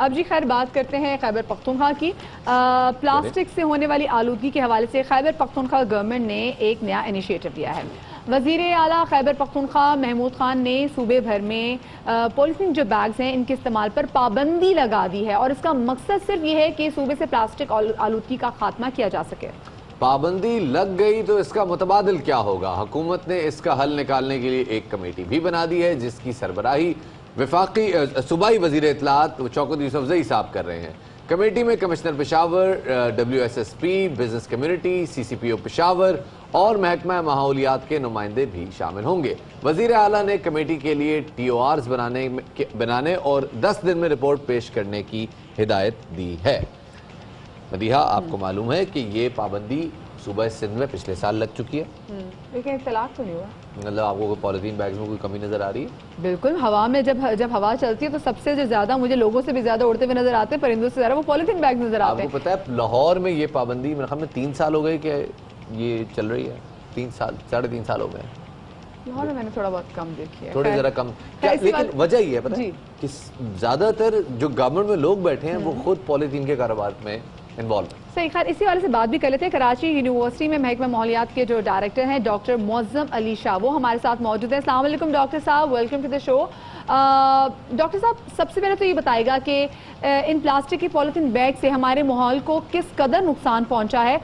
اب جی خیر بات کرتے ہیں خیبر پختونخوا کی. پلاسٹک سے ہونے والی آلودگی کے حوالے سے خیبر پختونخوا گورنمنٹ نے ایک نیا انیشیٹو لیا ہے. وزیر اعلیٰ خیبر پختونخوا محمود خان نے صوبے بھر میں پولیتھین جو بیگز ہیں ان کے استعمال پر پابندی لگا دی ہے اور اس کا مقصد صرف یہ ہے کہ صوبے سے پلاسٹک آلودگی کا خاتمہ کیا جا سکے. پابندی لگ گئی تو اس کا متبادل کیا ہوگا؟ حکومت نے اس کا حل نکالنے کے لیے ایک کمیٹی بھی بنا دی ہے جس کی سربراہی صوبائی وزیر اطلاعات شوکت یوسفزئی صاحب کر رہے ہیں. کمیٹی میں commissioner Peshawar, WSSP، business community, CCPO Peshawar اور محکمہ ماحولیات کے نمائندے بھی شامل ہوں گے. وزیر اعلیٰ نے کمیٹی کے لیے TORs بنانے اور 10 دن میں رپورٹ پیش کرنے کی ہدایت دی ہے. مدیحہ، آپ کو معلوم ہے کہ یہ پابندی صوبہ سندھ میں پچھلے سال لگ چکی ہے، لیکن اطلاق تو نہیں ہوا. مطلب آپ کو پولیتھین بیگز میں کوئی کمی نظر آ رہی ہے؟ بالکل. ہوا میں جب ہوا چلتی ہے تو سب سے جو زیادہ مجھے لوگوں سے بھی زیادہ اڑتے ہوئے نظر آتے ہیں، پرندوں سے زیادہ وہ پولیتھین بیگز نظر آتے ہیں. آپ کو پتہ ہے لاہور میں یہ پابندی میرے خیال میں 3 سال ہو گئے کہ یہ چل رہی ہے. 3 سال 3.5 سال ہو گئے. لاہور میں نے تھوڑا بہت کم دیکھی ہے، تھوڑی ذرا کم. لیکن وجہ یہ ہے پتہ ہے کہ زیادہ تر جو گورنمنٹ میں لوگ بیٹھے ہیں وہ خود پولیتھین کے کاروبار میں انوالو ہیں. صحیح. خیر اسی والے سے بات بھی کر لیتے ہیں. کراچی یونیورسٹی میں محکمہ ماحولیات کے جو ڈائریکٹر ہیں ڈاکٹر معظم علی شاہ، وہ ہمارے ساتھ موجود ہیں. السلام علیکم ڈاکٹر صاحب، welcome to the show. Doctor صاحب سب سے پہلے تو یہ بتائے گا کہ ان پلاسٹک کی پولیتھین بیگ سے ہمارے ماحول کو کس قدر نقصان پہنچا ہے،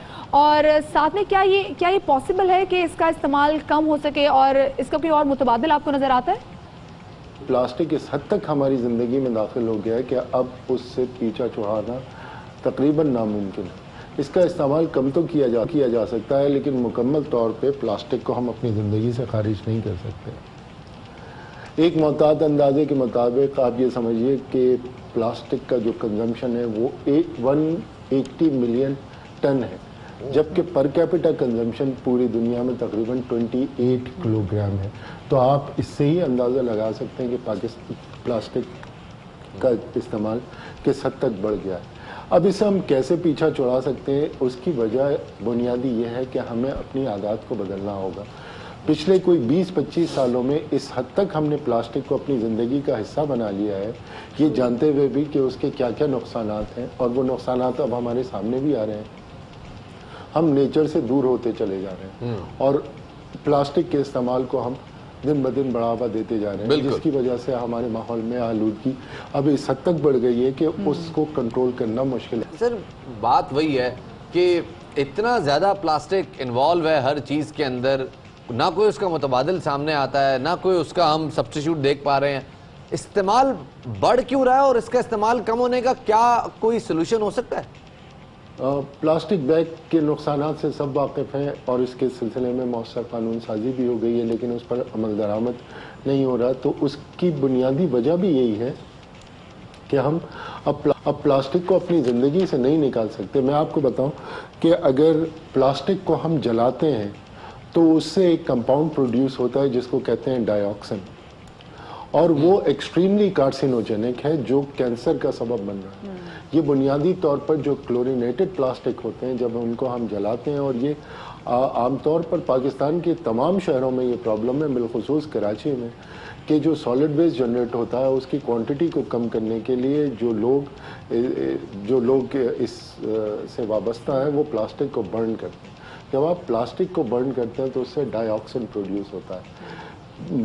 اور ساتھ میں کیا یہ پاسبل ہے کہ اس کا استعمال کم ہو سکے اور اس کا کوئی اور متبادل آپ کو نظر آتا ہے؟ پلاسٹک اس حد تک ہماری زندگی میں داخل ہو گیا ہے کہ اب اس سے پیچھا چھڑانا تقریباً ناممکن ہے. اس کا استعمال کم تو کیا جا سکتا ہے، لیکن مکمل طور پہ پلاسٹک کو ہم اپنی زندگی سے خارج نہیں کر سکتے. ایک محتاط اندازے کے مطابق آپ یہ سمجھیے کہ پلاسٹک کا جو کنزمپشن ہے وہ 180 ملین ٹن ہے، جبکہ پر کیپٹا کنزمپشن پوری دنیا میں تقریباً 28 کلو گرام ہے. تو آپ اس سے ہی اندازہ لگا سکتے ہیں کہ پلاسٹک کا استعمال کس حد تک بڑھ گیا ہے. اب اسے ہم کیسے پیچھا چھڑا سکتے ہیں؟ اس کی وجہ بنیادی یہ ہے کہ ہمیں اپنی عادات کو بدلنا ہوگا. پچھلے کوئی 20-25 سالوں میں اس حد تک ہم نے پلاسٹک کو اپنی زندگی کا حصہ بنا لیا ہے، یہ جانتے ہوئے بھی کہ اس کے کیا کیا نقصانات ہیں، اور وہ نقصانات اب ہمارے سامنے بھی آ رہے ہیں. ہم نیچر سے دور ہوتے چلے جا رہے ہیں اور پلاسٹک کے استعمال کو ہم دن بدن بڑھاوا دیتے جا رہے ہیں، جس کی وجہ سے ہمارے ماحول میں آلودگی اب اس حد تک بڑھ گئی ہے کہ اس کو کنٹرول کرنا مشکل ہے. سر بات وہی ہے کہ اتنا زیادہ پلاسٹک انوالو ہے ہر چیز کے اندر، نہ کوئی اس کا متبادل سامنے آتا ہے، نہ کوئی اس کا ہم سبسٹیٹیوٹ دیکھ پا رہے ہیں. استعمال بڑھ کیوں رہا ہے اور اس کا استعمال کم ہونے کا کیا کوئی سلوشن ہو سکتا ہے؟ پلاسٹک بیگ کے نقصانات سے سب واقف ہیں اور اس کے سلسلے میں مؤثر قانون سازی بھی ہو گئی ہے، لیکن اس پر عمل درآمد نہیں ہو رہا. تو اس کی بنیادی وجہ بھی یہی ہے کہ ہم اب پلاسٹک کو اپنی زندگی سے نہیں نکال سکتے. میں آپ کو بتاؤں کہ اگر پلاسٹک کو ہم جلاتے ہیں تو اس سے ایک کمپاؤنڈ پروڈیوس ہوتا ہے جس کو کہتے ہیں ڈائی آکسن، اور وہ ایکسٹریملی کارسینوجینک ہے جو کینسر کا سبب بن رہا ہے. یہ بنیادی طور پر جو کلورینیٹڈ پلاسٹک ہوتے ہیں جب ان کو ہم جلاتے ہیں، اور یہ عام طور پر پاکستان کے تمام شہروں میں یہ پرابلم ہے، بالخصوص کراچی میں، کہ جو سالڈ ویسٹ جنریٹ ہوتا ہے اس کی کوانٹٹی کو کم کرنے کے لیے جو لوگ اس سے وابستہ ہیں وہ پلاسٹک کو برن کرتے ہیں. جب آپ پلاسٹک کو برن کرتے ہیں تو اس سے ڈائی آکسن پروڈیوس ہوتا ہے.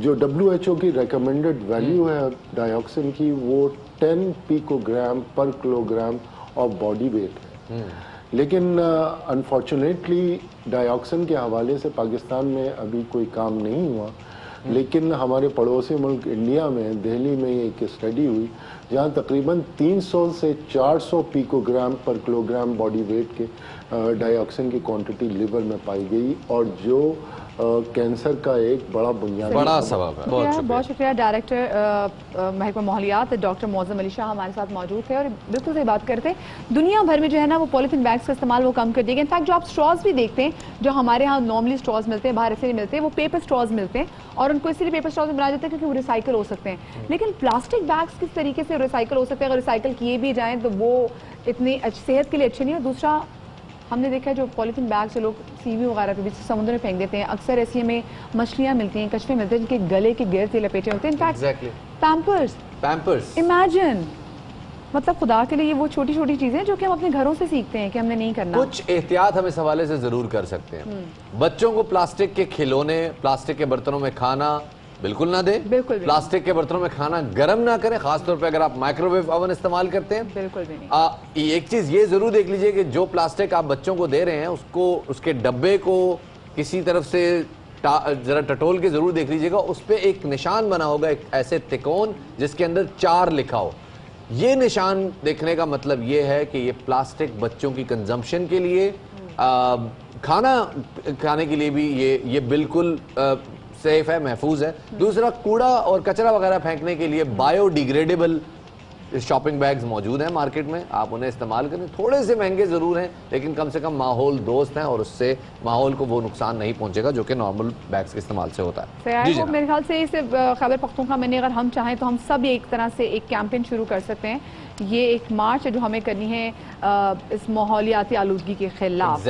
جو WHO کی ریکمینڈڈ ویلیو ہے ڈائی آکسن کی وہ 10 pico gram per kilo gram of body weight ہے. لیکن انفارچونیٹلی ڈائی آکسن کے حوالے سے پاکستان میں ابھی کوئی کام نہیں ہوا. لیکن ہمارے پڑوسی ملک انڈیا میں دہلی میں ایک اسٹڈی ہوئی جہاں تقریباً 300 سے 400 پیکو گرام پر کلو گرام باڈی ویٹ کے ڈائی آکسن کی کوانٹٹی لیور میں پائی گئی، اور جو کینسر کا ایک بڑا سبب ہے. بہت شکریہ. ڈائریکٹر محکمہ ماحولیات ڈاکٹر معظم علی شاہ ہمارے ساتھ موجود تھے. اور بالکل صحیح بات کرتے ہیں، دنیا بھر میں جو ہے نا وہ پولیتھین بیگز کا استعمال وہ کم کر دے گا. انفیکٹ جو آپ اسٹراز بھی دیکھتے ہیں جو ہمارے ہاں نارملی اسٹراز ملتے ہیں، باہر ایسے نہیں ملتے، وہ پیپر اسٹراز ملتے ہیں، اور ان کو اسی لیے پیپر اسٹراز میں بنایا جاتا ہے کیونکہ وہ ریسائکل ہو سکتے ہیں. لیکن پلاسٹک بیگز کس طریقے سے ریسائکل ہو سکتے ہیں؟ اگر ریسائکل کیے بھی جائیں تو وہ اتنی صحت کے لیے اچھے نہیں. اور دوسرا ہم نے دیکھا ہے جو پولیتھین بیگ سے لوگ سیوی وغیرہ کے بیچ سمندر میں پھینک دیتے ہیں، اکثر ایسی ہمیں مچھلیاں ملتی ہیں، کچھوے ملتے ہیں جن کے گلے کے گرد سے لپیٹے ہوتے ہیں. انفیکٹ پیمپرز امیجن مطلب خدا کے لیے یہ وہ چھوٹی چھوٹی چیزیں جو کہ ہم اپنے گھروں سے سیکھتے ہیں کہ ہم نے نہیں کرنا. کچھ احتیاط ہم اس حوالے سے ضرور کر سکتے ہیں. بچوں کو پلاسٹک کے کھلونے پلاسٹک کے برتنوں میں کھانا بالکل نہ دیں. پلاسٹک کے برتنوں میں کھانا گرم نہ کریں, خاص طور پہ اگر آپ مائکرو ویو اوون استعمال کرتے ہیں. بالکل بھی نہیں. ایک چیز یہ ضرور دیکھ لیجئے کہ جو پلاسٹک آپ بچوں کو دے رہے ہیں اس کے ڈبے کو کسی طرف سے ذرا ٹٹول کے ضرور دیکھ لیجئے گا. اس پہ ایک نشان بنا ہوگا, ایک ایسے تکون جس کے اندر 4 لکھا ہو. یہ نشان دیکھنے کا مطلب یہ ہے کہ یہ پلاسٹک بچوں کی کنزمپشن کے لیے, کھانا کھانے کے لیے بھی یہ بالکل سیف ہے, محفوظ ہے. دوسرا, کوڑا اور کچرا وغیرہ پھینکنے کے لیے بایو ڈیگریڈیبل شاپنگ بیگز موجود ہیں مارکیٹ میں, آپ انہیں استعمال کریں. تھوڑے سے مہنگے ضرور ہیں لیکن کم سے کم ماحول دوست ہیں اور اس سے ماحول کو وہ نقصان نہیں پہنچے گا جو کہ نارمل بیگز کے استعمال سے ہوتا ہے. میرے خیال سے اس خیبر پختونخوا میں اگر ہم چاہیں تو ہم سب ایک طرح سے ایک کیمپین شروع کر سکتے ہیں. یہ ایک مارچ ہے جو ہمیں کرنی ہے اس ماحولیاتی آلودگی کے خلاف.